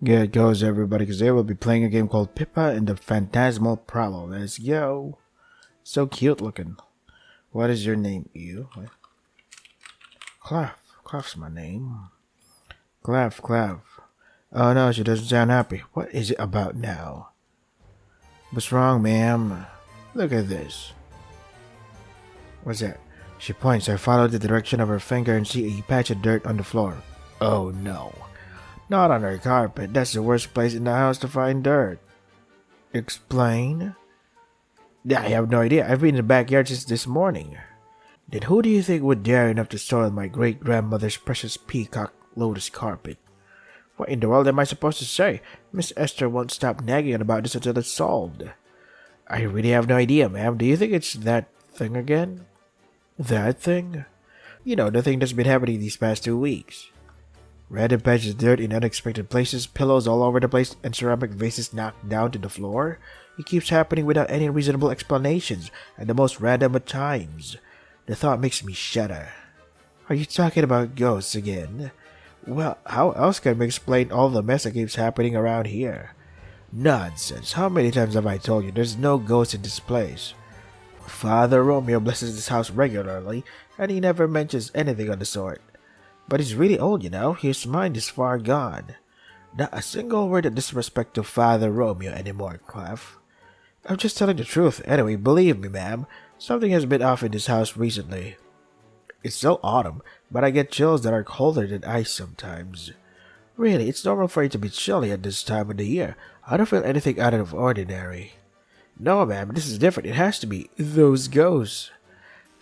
Good goes everybody, because they will be playing a game called Pippa and the Phantasmal Problem. Let's go. So cute looking. What is your name? You? Clef. Clef's my name. Clef. Oh no, she doesn't sound happy. What is it about now? What's wrong, ma'am? Look at this. What's that? She points. I follow the direction of her finger and see a patch of dirt on the floor. Oh no. Not on her carpet. That's the worst place in the house to find dirt. Explain? I have no idea. I've been in the backyard since this morning. Then who do you think would dare enough to soil my great-grandmother's precious peacock lotus carpet? What in the world am I supposed to say? Miss Esther won't stop nagging about this until it's solved. I really have no idea, ma'am. Do you think it's that thing again? That thing? You know, the thing that's been happening these past 2 weeks. Random patches of dirt in unexpected places, pillows all over the place, and ceramic vases knocked down to the floor. It keeps happening without any reasonable explanations, and the most random at times. The thought makes me shudder. Are you talking about ghosts again? Well, how else can we explain all the mess that keeps happening around here? Nonsense. How many times have I told you there's no ghost in this place? Father Romeo blesses this house regularly, and he never mentions anything of the sort. But he's really old, you know. His mind is far gone. Not a single word of disrespect to Father Romeo anymore, Clef. I'm just telling the truth. Anyway, believe me, ma'am, something has been off in this house recently. It's still autumn, but I get chills that are colder than ice sometimes. Really, it's normal for it to be chilly at this time of the year. I don't feel anything out of ordinary. No, ma'am, this is different. It has to be those ghosts.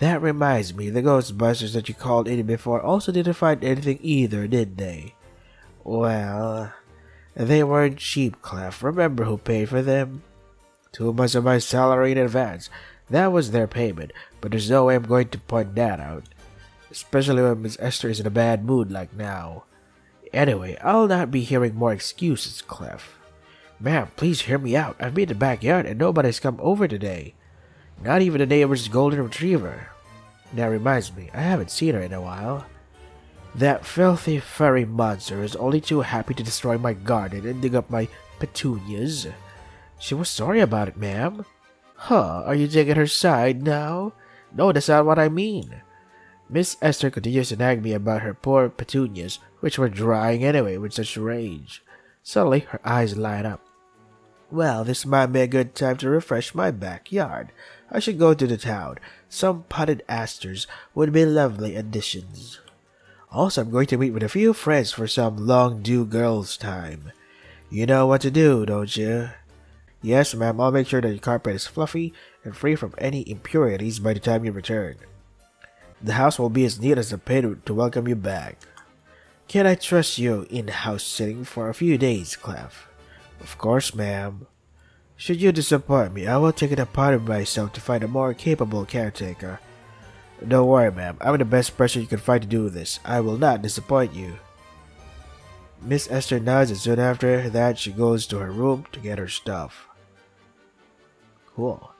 That reminds me, the Ghostbusters that you called in before also didn't find anything either, did they? Well, they weren't cheap, Clef. Remember who paid for them? 2 months of my salary in advance. That was their payment, but there's no way I'm going to point that out. Especially when Miss Esther is in a bad mood like now. Anyway, I'll not be hearing more excuses, Clef. Ma'am, please hear me out. I've been in the backyard and nobody's come over today. Not even the neighbor's golden retriever. That reminds me, I haven't seen her in a while. That filthy furry monster is only too happy to destroy my garden and dig up my petunias. She was sorry about it, ma'am. Huh, are you taking her side now? No, that's not what I mean. Miss Esther continues to nag me about her poor petunias, which were drying anyway with such rage. Suddenly, her eyes light up. Well, this might be a good time to refresh my backyard. I should go to the town. Some potted asters would be lovely additions. Also, I'm going to meet with a few friends for some long-due girls' time. You know what to do, don't you? Yes, ma'am. I'll make sure that your carpet is fluffy and free from any impurities by the time you return. The house will be as neat as a pin to welcome you back. Can I trust you in house sitting for a few days, Clef? Of course, ma'am. Should you disappoint me, I will take it upon myself to find a more capable caretaker. Don't worry, ma'am. I'm the best person you can find to do this. I will not disappoint you. Miss Esther nods, and soon after that she goes to her room to get her stuff. Cool.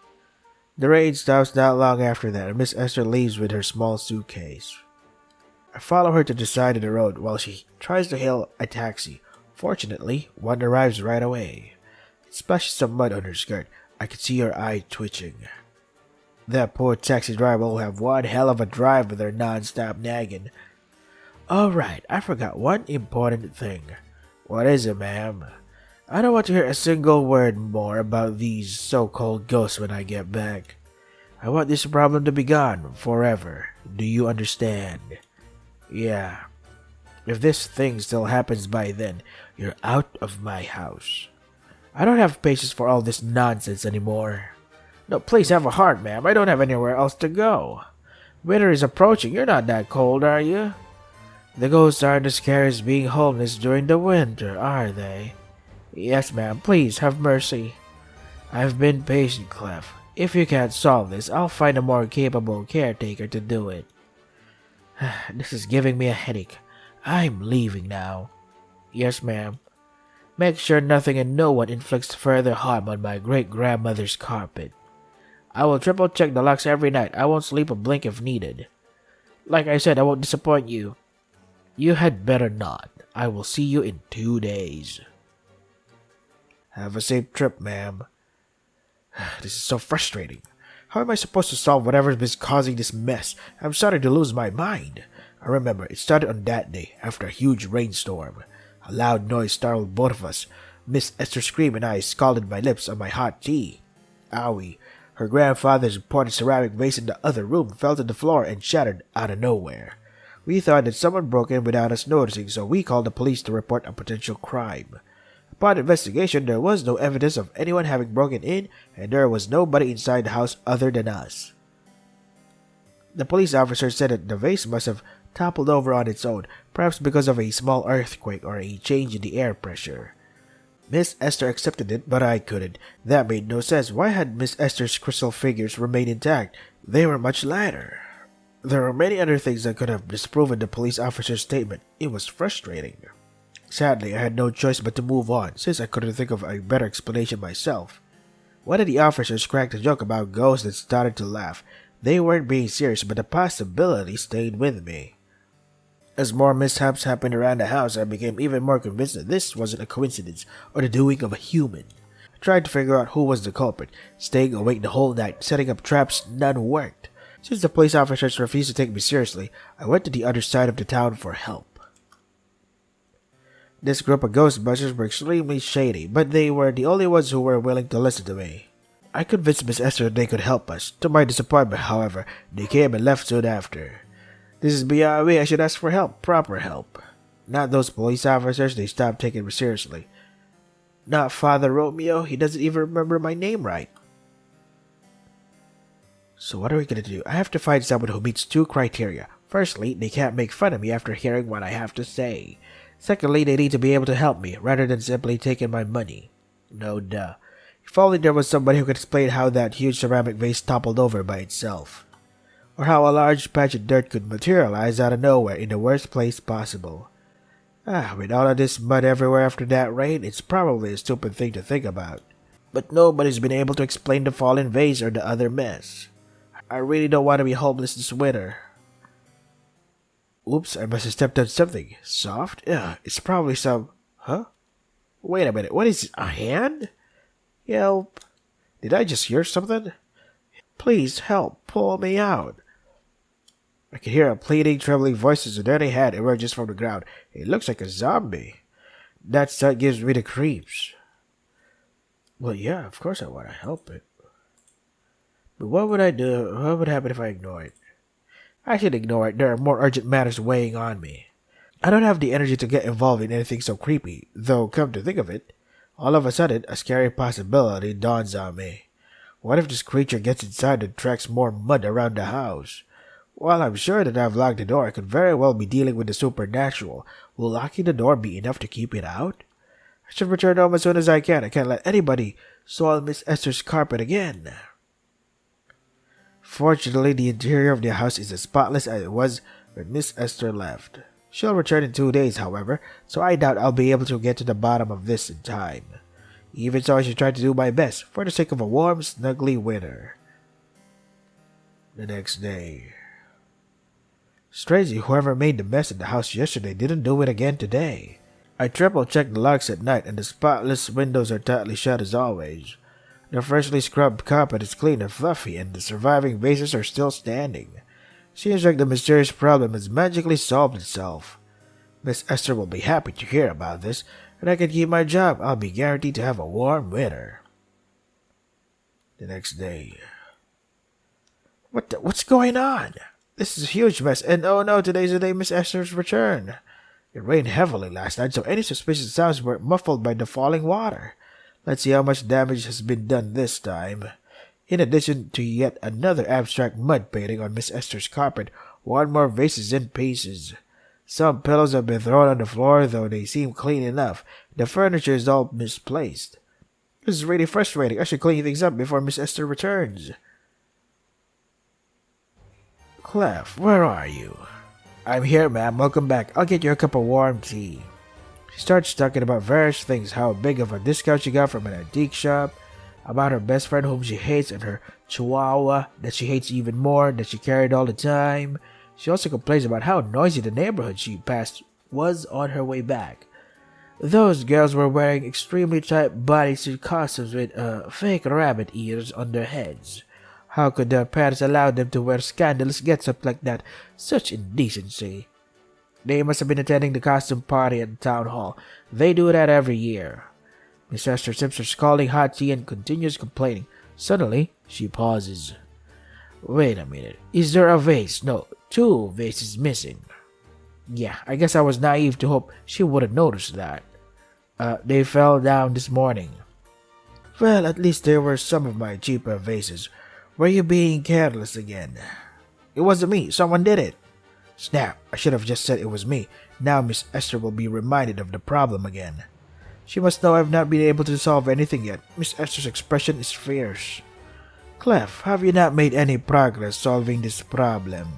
The rain stops not long after that, and Miss Esther leaves with her small suitcase. I follow her to the side of the road while she tries to hail a taxi. Fortunately, one arrives right away. It splashes some mud on her skirt. I can see her eye twitching. That poor taxi driver will have one hell of a drive with her non-stop nagging. Alright, I forgot one important thing. What is it, ma'am? I don't want to hear a single word more about these so-called ghosts when I get back. I want this problem to be gone forever. Do you understand? Yeah. If this thing still happens by then, you're out of my house. I don't have patience for all this nonsense anymore. No, please have a heart, ma'am. I don't have anywhere else to go. Winter is approaching. You're not that cold, are you? The ghosts aren't as scary as being homeless during the winter, are they? Yes, ma'am. Please have mercy. I've been patient, Clef. If you can't solve this, I'll find a more capable caretaker to do it. This is giving me a headache. I'm leaving now. Yes, ma'am. Make sure nothing and no one inflicts further harm on my great-grandmother's carpet. I will triple-check the locks every night. I won't sleep a blink if needed. Like I said, I won't disappoint you. You had better not. I will see you in 2 days. Have a safe trip, ma'am. This is so frustrating. How am I supposed to solve whatever's been causing this mess? I'm starting to lose my mind. I remember it started on that day after a huge rainstorm. A loud noise startled both of us. Miss Esther screamed and I scalded my lips on my hot tea. Owie. Her grandfather's imported ceramic vase in the other room fell to the floor and shattered out of nowhere. We thought that someone broke in without us noticing, so we called the police to report a potential crime. Upon investigation, there was no evidence of anyone having broken in, and there was nobody inside the house other than us. The police officer said that the vase must have toppled over on its own, perhaps because of a small earthquake or a change in the air pressure. Miss Esther accepted it, but I couldn't. That made no sense. Why had Miss Esther's crystal figures remained intact? They were much lighter. There were many other things that could have disproven the police officer's statement. It was frustrating. Sadly, I had no choice but to move on, since I couldn't think of a better explanation myself. One of the officers cracked a joke about ghosts and started to laugh. They weren't being serious, but the possibility stayed with me. As more mishaps happened around the house, I became even more convinced that this wasn't a coincidence or the doing of a human. I tried to figure out who was the culprit, staying awake the whole night, setting up traps. None worked. Since the police officers refused to take me seriously, I went to the other side of the town for help. This group of Ghostbusters were extremely shady, but they were the only ones who were willing to listen to me. I convinced Miss Esther they could help us. To my disappointment, however, they came and left soon after. This is beyond me. I should ask for help. Proper help. Not those police officers. They stopped taking me seriously. Not Father Romeo. He doesn't even remember my name right. So what are we going to do? I have to find someone who meets two criteria. Firstly, they can't make fun of me after hearing what I have to say. Secondly, they need to be able to help me, rather than simply taking my money. No duh. If only there was somebody who could explain how that huge ceramic vase toppled over by itself. Or how a large patch of dirt could materialize out of nowhere in the worst place possible. With all of this mud everywhere after that rain, it's probably a stupid thing to think about. But nobody's been able to explain the fallen vase or the other mess. I really don't want to be homeless this winter. Oops, I must have stepped on something. Soft? It's probably some... Huh? Wait a minute, what is it? A hand? Help. Did I just hear something? Please help, pull me out. I could hear a pleading, trembling voices, and then a hand emerges from the ground. It looks like a zombie. That sight gives me the creeps. Well, yeah, of course I want to help it. But what would I do? What would happen if I ignore it? I should ignore it. There are more urgent matters weighing on me. I don't have the energy to get involved in anything so creepy, though come to think of it, all of a sudden, a scary possibility dawns on me. What if this creature gets inside and tracks more mud around the house? While I'm sure that I've locked the door, I could very well be dealing with the supernatural. Will locking the door be enough to keep it out? I should return home as soon as I can. I can't let anybody soil Miss Esther's carpet again. Fortunately, the interior of the house is as spotless as it was when Miss Esther left. She'll return in 2 days, however, so I doubt I'll be able to get to the bottom of this in time. Even so, I should try to do my best, for the sake of a warm, snuggly winter. The next day. Strangely, whoever made the mess in the house yesterday didn't do it again today. I triple-checked the locks at night, and the spotless windows are tightly shut as always. The freshly scrubbed carpet is clean and fluffy, and the surviving vases are still standing. Seems like the mysterious problem has magically solved itself. Miss Esther will be happy to hear about this, and I can keep my job. I'll be guaranteed to have a warm winter. The next day. What's going on? This is a huge mess, and oh no, today's the day Miss Esther's return. It rained heavily last night, so any suspicious sounds were muffled by the falling water. Let's see how much damage has been done this time. In addition to yet another abstract mud painting on Miss Esther's carpet, one more vase is in pieces. Some pillows have been thrown on the floor, though they seem clean enough. The furniture is all misplaced. This is really frustrating. I should clean things up before Miss Esther returns. Clef, where are you? I'm here, ma'am. Welcome back. I'll get you a cup of warm tea. She starts talking about various things, how big of a discount she got from an antique shop, about her best friend whom she hates, and her chihuahua that she hates even more, that she carried all the time. She also complains about how noisy the neighborhood she passed was on her way back. Those girls were wearing extremely tight bodysuit costumes with fake rabbit ears on their heads. How could their parents allow them to wear scandalous get-up like that? Such indecency. They must have been attending the costume party at the town hall. They do that every year. Miss Esther sips her scalding hot tea and continues complaining. Suddenly, she pauses. Wait a minute. Is there a vase? No, two vases missing. Yeah, I guess I was naive to hope she wouldn't notice that. They fell down this morning. Well, at least there were some of my cheaper vases. Were you being careless again? It wasn't me. Someone did it. Snap. I should have just said it was me. Now Miss Esther will be reminded of the problem again. She must know I've not been able to solve anything yet. Miss Esther's expression is fierce. Clef, have you not made any progress solving this problem?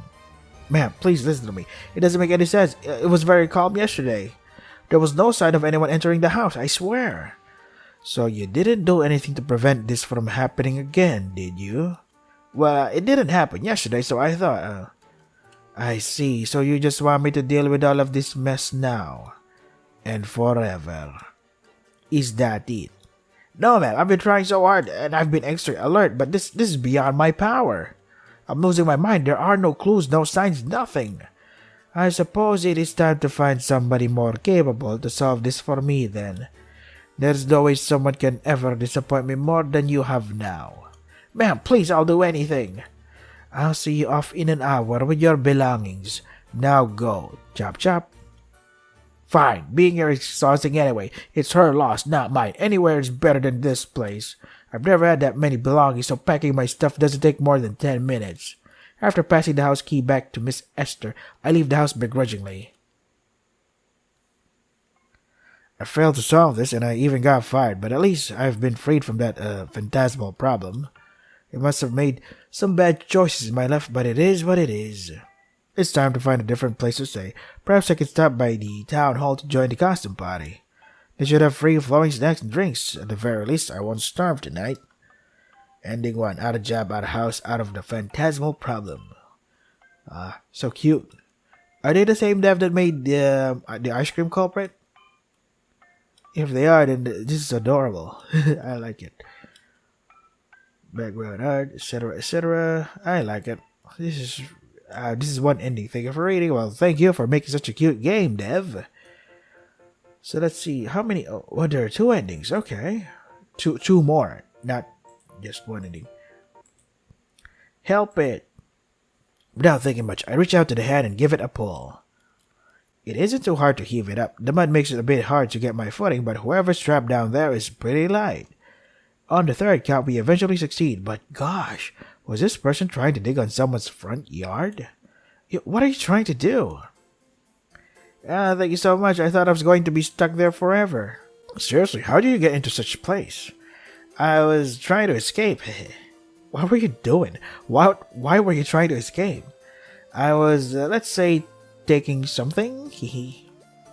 Ma'am, please listen to me. It doesn't make any sense. It was very calm yesterday. There was no sign of anyone entering the house, I swear. So you didn't do anything to prevent this from happening again, did you? Well, it didn't happen yesterday, so I thought, I see. So you just want me to deal with all of this mess now. And forever. Is that it? No, man, I've been trying so hard, and I've been extra alert, but this is beyond my power. I'm losing my mind. There are no clues, no signs, nothing. I suppose it is time to find somebody more capable to solve this for me then. There's no way someone can ever disappoint me more than you have now. Ma'am, please, I'll do anything. I'll see you off in an hour with your belongings. Now go. Chop chop. Fine, being here is exhausting anyway. It's her loss, not mine. Anywhere is better than this place. I've never had that many belongings, so packing my stuff doesn't take more than 10 minutes. After passing the house key back to Miss Esther, I leave the house begrudgingly. I failed to solve this, and I even got fired, but at least I've been freed from that phantasmal problem. I must have made some bad choices in my life, but it is what it is. It's time to find a different place to stay. Perhaps I can stop by the town hall to join the costume party. They should have free flowing snacks and drinks. At the very least, I won't starve tonight. Ending 1. Out of job, out of house, out of the phantasmal problem. So cute. Are they the same dev that made the ice cream culprit? If they are, then this is adorable. I like it. Background art, etc., etc. I like it. This is one ending. Thank you for reading. Well, thank you for making such a cute game, Dev. So let's see. How many? Oh, there are 2 endings. Okay. Two more. Not just one ending. Help it. Without thinking much, I reach out to the hand and give it a pull. It isn't too hard to heave it up. The mud makes it a bit hard to get my footing, but whoever's trapped down there is pretty light. On the 3rd count, we eventually succeed, but gosh, was this person trying to dig on someone's front yard? What are you trying to do? Thank you so much. I thought I was going to be stuck there forever. Seriously, how did you get into such a place? I was trying to escape. What were you doing? Why were you trying to escape? I was, let's say, taking something?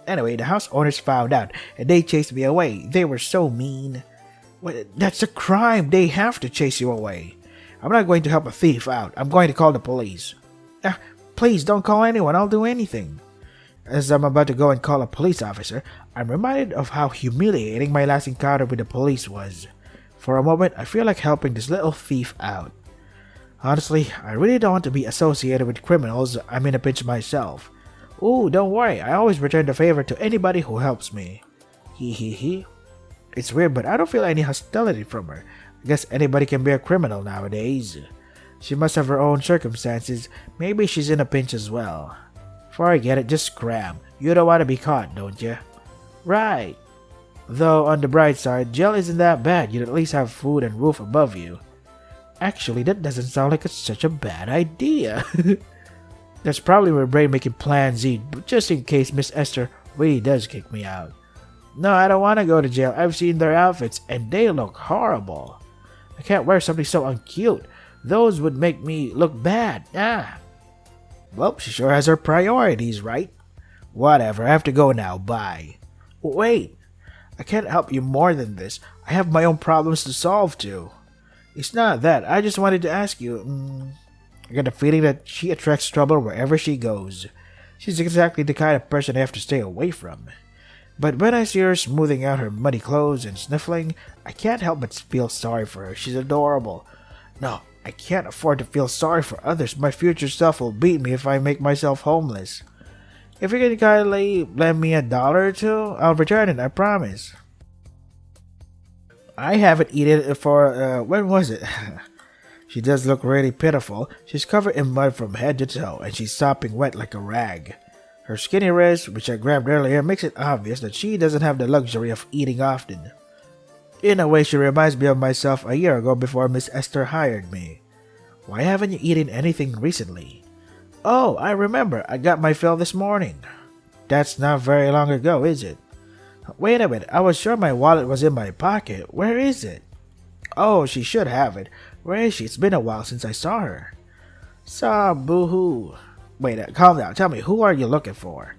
Anyway, the house owners found out, and they chased me away. They were so mean. Well, that's a crime. They have to chase you away. I'm not going to help a thief out. I'm going to call the police. Please don't call anyone. I'll do anything. As I'm about to go and call a police officer, I'm reminded of how humiliating my last encounter with the police was. For a moment, I feel like helping this little thief out. Honestly, I really don't want to be associated with criminals. I'm in a pinch myself. Ooh, don't worry. I always return the favor to anybody who helps me. Hee. It's weird, but I don't feel any hostility from her. I guess anybody can be a criminal nowadays. She must have her own circumstances. Maybe she's in a pinch as well. Forget it, just scram. You don't want to be caught, don't you? Right. Though, on the bright side, jail isn't that bad. You'd at least have food and roof above you. Actually, that doesn't sound like it's such a bad idea. That's probably my brain making plan Z, but just in case Miss Esther really does kick me out. No, I don't want to go to jail. I've seen their outfits, and they look horrible. I can't wear something so uncute. Those would make me look bad. Well, she sure has her priorities, right? Whatever, I have to go now. Bye. Wait. I can't help you more than this. I have my own problems to solve too. It's not that. I just wanted to ask you. I got a feeling that she attracts trouble wherever she goes. She's exactly the kind of person I have to stay away from. But when I see her smoothing out her muddy clothes and sniffling, I can't help but feel sorry for her. She's adorable. No, I can't afford to feel sorry for others. My future self will beat me if I make myself homeless. If you can kindly lend me $1 or two, I'll return it, I promise. I haven't eaten it for, when was it? She does look really pitiful. She's covered in mud from head to toe, and she's sopping wet like a rag. Her skinny wrist, which I grabbed earlier, makes it obvious that she doesn't have the luxury of eating often. In a way, she reminds me of myself a year ago before Miss Esther hired me. Why haven't you eaten anything recently? Oh, I remember. I got my fill this morning. That's not very long ago, is it? Wait a minute. I was sure my wallet was in my pocket. Where is it? Oh, she should have it. Where is she? It's been a while since I saw her. Boo-hoo. Wait, calm down. Tell me, who are you looking for?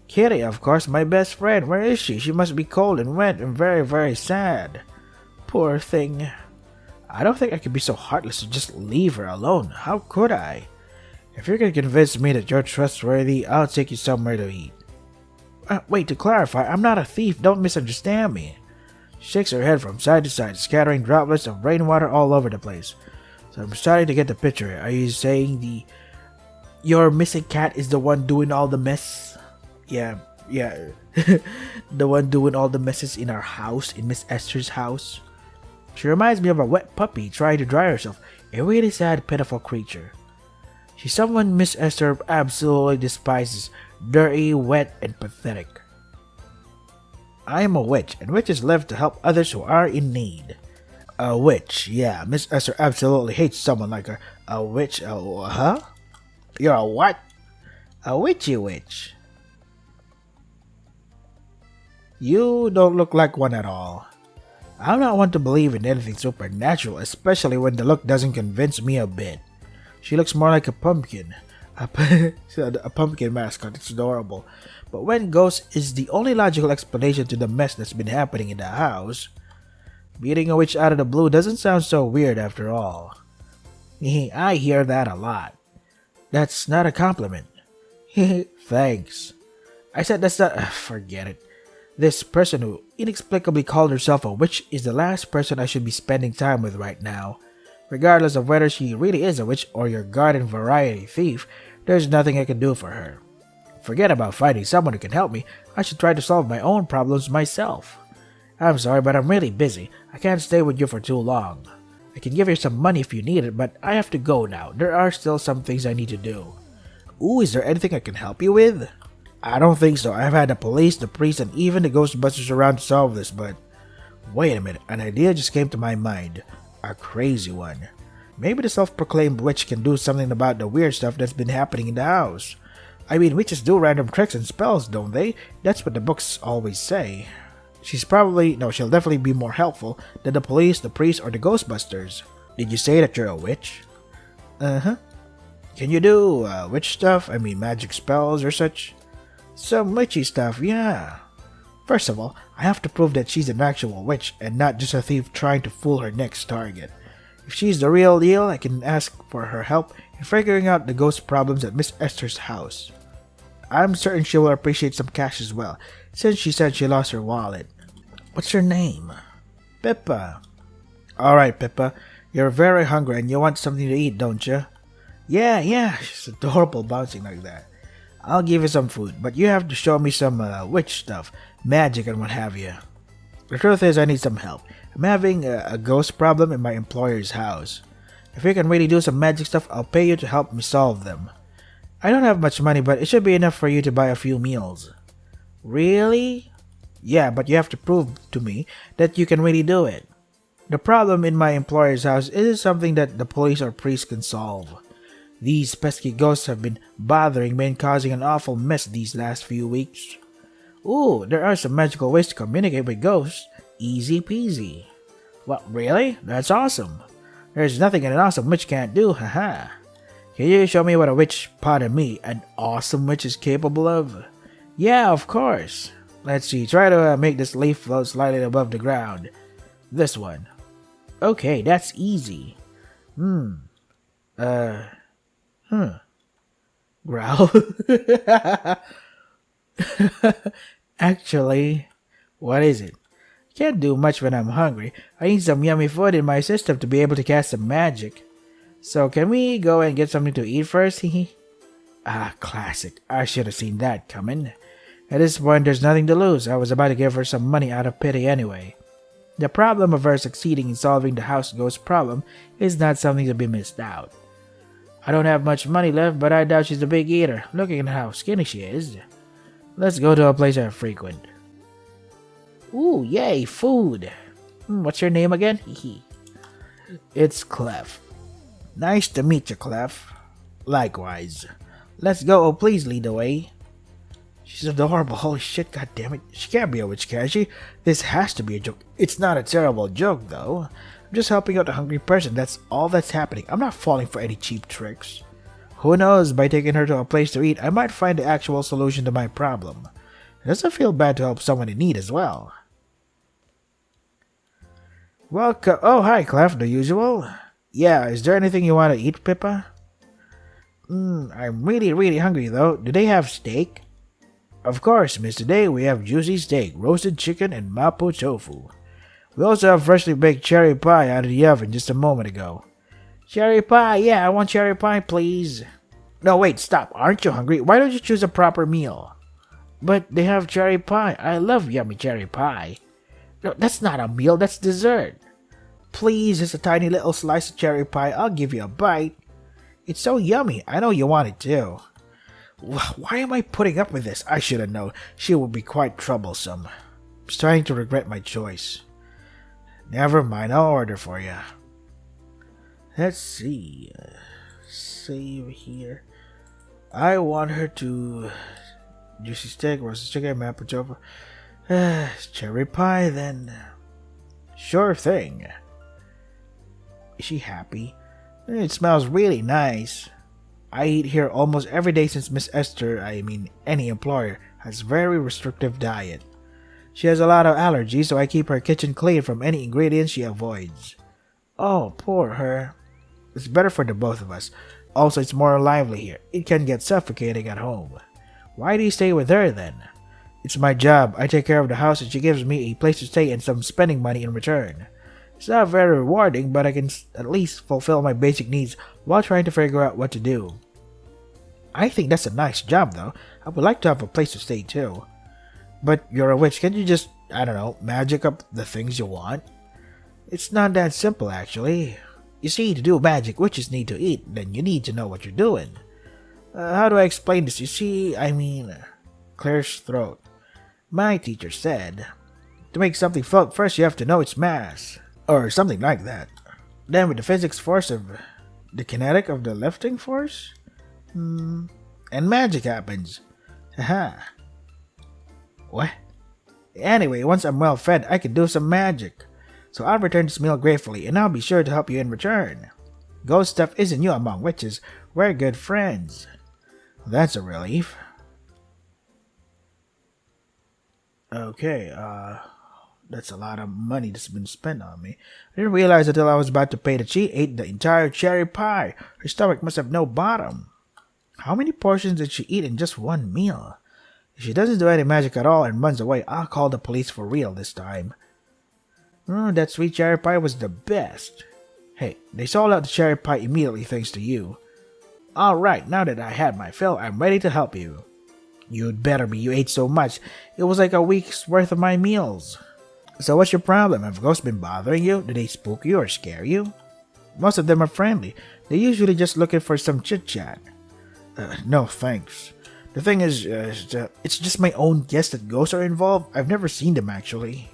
Kitty, of course, my best friend. Where is she? She must be cold and wet and very, very sad. Poor thing. I don't think I could be so heartless to just leave her alone. How could I? If you can convince me that you're trustworthy, I'll take you somewhere to eat. Wait, to clarify, I'm not a thief. Don't misunderstand me. She shakes her head from side to side, scattering droplets of rainwater all over the place. So I'm starting to get the picture. Are you saying your missing cat is the one doing all the mess? Yeah. The one doing all the messes in our house, in Miss Esther's house. She reminds me of a wet puppy trying to dry herself. A really sad, pitiful creature. She's someone Miss Esther absolutely despises. Dirty, wet, and pathetic. I am a witch, and witches live to help others who are in need. A witch, yeah. Miss Esther absolutely hates someone like her. A witch, huh? You're a what? A witchy witch. You don't look like one at all. I'm not one to believe in anything supernatural, especially when the look doesn't convince me a bit. She looks more like a pumpkin. A pumpkin mascot, it's adorable. But when ghost is the only logical explanation to the mess that's been happening in the house, beating a witch out of the blue doesn't sound so weird after all. I hear that a lot. That's not a compliment. Thanks. I said that's not... forget it. This person who inexplicably called herself a witch is the last person I should be spending time with right now. Regardless of whether she really is a witch or your garden variety thief, there's nothing I can do for her. Forget about finding someone who can help me. I should try to solve my own problems myself. I'm sorry, but I'm really busy. I can't stay with you for too long. I can give you some money if you need it, but I have to go now. There are still some things I need to do. Ooh, is there anything I can help you with? I don't think so. I've had the police, the priest, and even the Ghostbusters around to solve this, but... Wait a minute, an idea just came to my mind. A crazy one. Maybe the self-proclaimed witch can do something about the weird stuff that's been happening in the house. I mean, witches do random tricks and spells, don't they? That's what the books always say. She'll definitely be more helpful than the police, the priest, or the Ghostbusters. Did you say that you're a witch? Uh-huh. Can you do witch stuff? I mean, magic spells or such? Some witchy stuff, yeah. First of all, I have to prove that she's an actual witch and not just a thief trying to fool her next target. If she's the real deal, I can ask for her help in figuring out the ghost problems at Miss Esther's house. I'm certain she will appreciate some cash as well, since she said she lost her wallet. What's her name? Pippa. Alright, Pippa. You're very hungry and you want something to eat, don't you? Yeah, she's adorable bouncing like that. I'll give you some food, but you have to show me some witch stuff, magic and what have you. The truth is I need some help. I'm having a ghost problem in my employer's house. If you can really do some magic stuff, I'll pay you to help me solve them. I don't have much money, but it should be enough for you to buy a few meals. Really? Yeah, but you have to prove to me that you can really do it. The problem in my employer's house isn't something that the police or priest can solve. These pesky ghosts have been bothering me and causing an awful mess these last few weeks. Ooh, there are some magical ways to communicate with ghosts. Easy peasy. What, really? That's awesome. There's nothing an awesome witch can't do, haha. Can you show me what a witch, pardon me, an awesome witch is capable of? Yeah, of course. Let's see, try to make this leaf float slightly above the ground. This one. Okay, that's easy. Growl. Actually, what is it? Can't do much when I'm hungry. I need some yummy food in my system to be able to cast some magic. So can we go and get something to eat first? Hehe. Ah, classic. I should have seen that coming. At this point, there's nothing to lose. I was about to give her some money out of pity anyway. The problem of her succeeding in solving the house ghost problem is not something to be missed out. I don't have much money left, but I doubt she's a big eater, looking at how skinny she is. Let's go to a place I frequent. Ooh, yay, food! What's your name again? Hehe. It's Clef. Nice to meet you, Clef. Likewise. Let's go, oh please lead the way. She's adorable, holy shit, goddammit. She can't be a witch, can she? This has to be a joke. It's not a terrible joke, though. I'm just helping out a hungry person, that's all that's happening. I'm not falling for any cheap tricks. Who knows, by taking her to a place to eat, I might find the actual solution to my problem. It doesn't feel bad to help someone in need as well. Welcome. Oh, hi, Clef, the usual. Yeah, is there anything you want to eat, Pippa? I'm really hungry, though. Do they have steak? Of course, miss. Today we have juicy steak, roasted chicken, and mapo tofu. We also have freshly baked cherry pie out of the oven just a moment ago. Cherry pie, yeah, I want cherry pie, please. No, wait, stop. Aren't you hungry? Why don't you choose a proper meal? But they have cherry pie. I love yummy cherry pie. No, that's not a meal, that's dessert. Please, just a tiny little slice of cherry pie. I'll give you a bite. It's so yummy. I know you want it too. Why am I putting up with this? I should have known. She would be quite troublesome. I'm starting to regret my choice. Never mind, I'll order for you. Let's see. Save here. I want her to... Juicy steak, roasted chicken, mapo tofu. Cherry pie, then. Sure thing. Is she happy? It smells really nice. I eat here almost every day since Miss Esther, any employer, has very restrictive diet. She has a lot of allergies, so I keep her kitchen clean from any ingredients she avoids. Oh, poor her. It's better for the both of us. Also, it's more lively here. It can get suffocating at home. Why do you stay with her then? It's my job. I take care of the house and she gives me a place to stay and some spending money in return. It's not very rewarding, but I can at least fulfill my basic needs while trying to figure out what to do. I think that's a nice job, though. I would like to have a place to stay, too. But you're a witch. Can't you just, magic up the things you want? It's not that simple, actually. You see, to do magic, witches need to eat. Then you need to know what you're doing. How do I explain this? You see, clears throat. My teacher said, to make something float, first you have to know its mass. Or something like that. Then with the physics force of the kinetic of the lifting force? And magic happens. Haha. What? Anyway, once I'm well fed, I can do some magic. So I'll return this meal gratefully, and I'll be sure to help you in return. Ghost stuff isn't new among witches. We're good friends. That's a relief. Okay, that's a lot of money that's been spent on me. I didn't realize until I was about to pay that she ate the entire cherry pie. Her stomach must have no bottom. How many portions did she eat in just one meal? If she doesn't do any magic at all and runs away, I'll call the police for real this time. That sweet cherry pie was the best. Hey, they sold out the cherry pie immediately thanks to you. Alright, now that I had my fill, I'm ready to help you. You'd better be, you ate so much. It was like a week's worth of my meals. So what's your problem? Have ghosts been bothering you? Do they spook you or scare you? Most of them are friendly. They're usually just looking for some chit-chat. No thanks. The thing is, it's just my own guess that ghosts are involved. I've never seen them actually.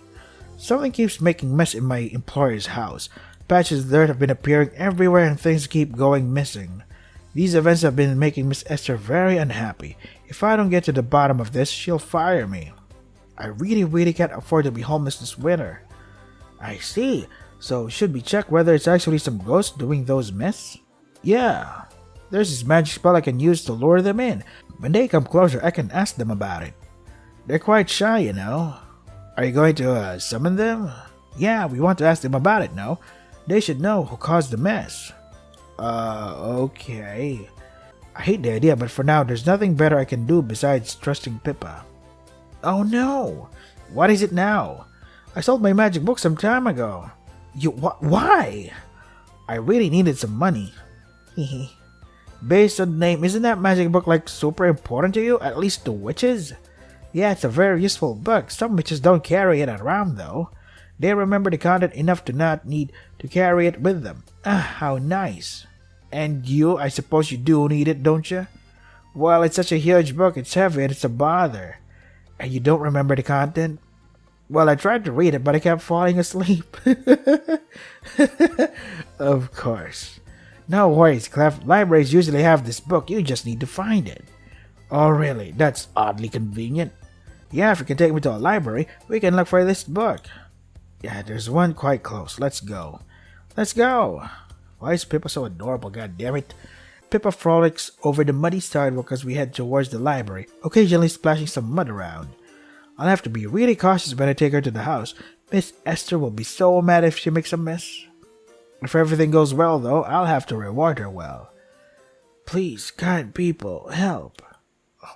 Something keeps making mess in my employer's house. Patches of dirt have been appearing everywhere and things keep going missing. These events have been making Miss Esther very unhappy. If I don't get to the bottom of this, she'll fire me. I really can't afford to be homeless this winter. I see. So should we check whether it's actually some ghosts doing those mess? Yeah. There's this magic spell I can use to lure them in. When they come closer, I can ask them about it. They're quite shy, you know. Are you going to summon them? Yeah, we want to ask them about it, no? They should know who caused the mess. Okay. I hate the idea, but for now, there's nothing better I can do besides trusting Pippa. Oh no! What is it now? I sold my magic book some time ago. Why? I really needed some money. Hehe. Based on the name, isn't that magic book like super important to you? At least to witches? Yeah, it's a very useful book. Some witches don't carry it around though. They remember the content enough to not need to carry it with them. Ah, how nice. And you, I suppose you do need it, don't you? Well, it's such a huge book, it's heavy and it's a bother. And you don't remember the content? Well, I tried to read it, but I kept falling asleep. Of course. No worries, Clef. Libraries usually have this book, you just need to find it. Oh really? That's oddly convenient. Yeah, if you can take me to a library, we can look for this book. Yeah, there's one quite close. Let's go. Let's go! Why is Pippa so adorable, goddammit? Pippa frolics over the muddy sidewalk as we head towards the library, occasionally splashing some mud around. I'll have to be really cautious when I take her to the house. Miss Esther will be so mad if she makes a mess. If everything goes well, though, I'll have to reward her well. Please, kind people, help.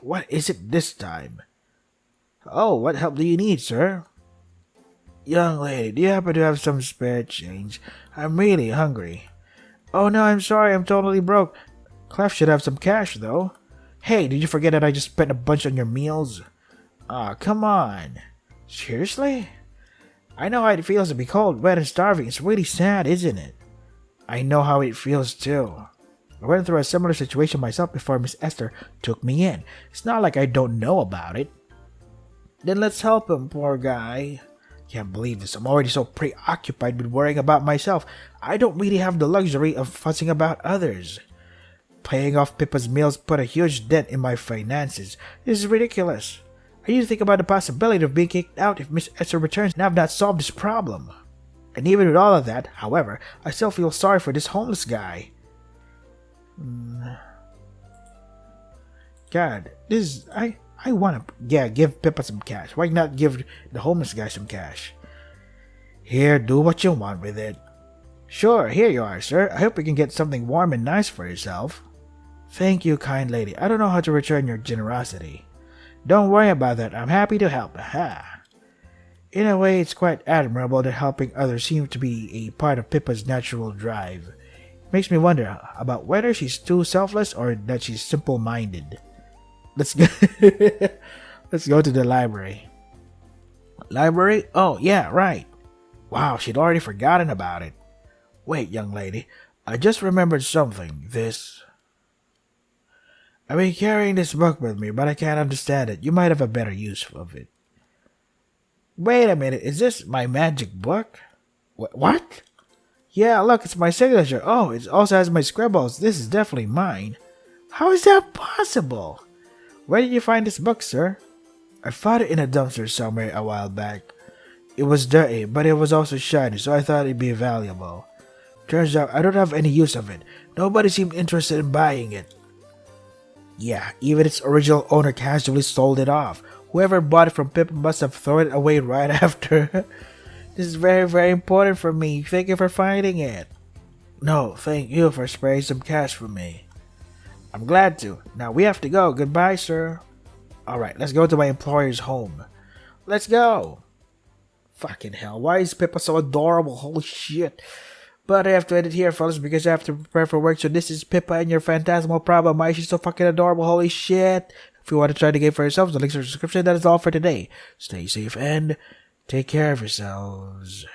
What is it this time? Oh, what help do you need, sir? Young lady, do you happen to have some spare change? I'm really hungry. Oh no, I'm sorry, I'm totally broke. Clef should have some cash, though. Hey, did you forget that I just spent a bunch on your meals? Aw, come on. Seriously? I know how it feels to be cold, wet, and starving. It's really sad, isn't it? I know how it feels, too. I went through a similar situation myself before Miss Esther took me in. It's not like I don't know about it. Then let's help him, poor guy. Can't believe this. I'm already so preoccupied with worrying about myself. I don't really have the luxury of fussing about others. Paying off Pippa's meals put a huge dent in my finances. This is ridiculous. I need to think about the possibility of being kicked out if Miss Esther returns and I have not solved this problem. And even with all of that, however, I still feel sorry for this homeless guy. God, I want to, give Pippa some cash. Why not give the homeless guy some cash? Here, do what you want with it. Sure, here you are, sir. I hope you can get something warm and nice for yourself. Thank you, kind lady. I don't know how to return your generosity. Don't worry about that. I'm happy to help. Aha. In a way, it's quite admirable that helping others seems to be a part of Pippa's natural drive. It makes me wonder about whether she's too selfless or that she's simple-minded. Let's go. Let's go to the library. Library? Oh, yeah, right. Wow, she'd already forgotten about it. Wait, young lady. I just remembered something. I've been carrying this book with me, but I can't understand it. You might have a better use of it. Wait a minute. Is this my magic book? What? Yeah, look, it's my signature. Oh, it also has my scribbles. This is definitely mine. How is that possible? Where did you find this book, sir? I found it in a dumpster somewhere a while back. It was dirty, but it was also shiny, so I thought it'd be valuable. Turns out I don't have any use of it. Nobody seemed interested in buying it. Yeah, even its original owner casually sold it off. Whoever bought it from Pippa must have thrown it away right after. This is very, very important for me. Thank you for finding it. No, thank you for sparing some cash for me. I'm glad to. Now we have to go. Goodbye, sir. Alright, let's go to my employer's home. Let's go. Fucking hell, why is Pippa so adorable? Holy shit. But I have to end it here, fellas, because I have to prepare for work. So this is Pippa and your Phantasmal problem. Why is she so fucking adorable? Holy shit. If you want to try the game for yourselves, the links are in the description. That is all for today. Stay safe and take care of yourselves.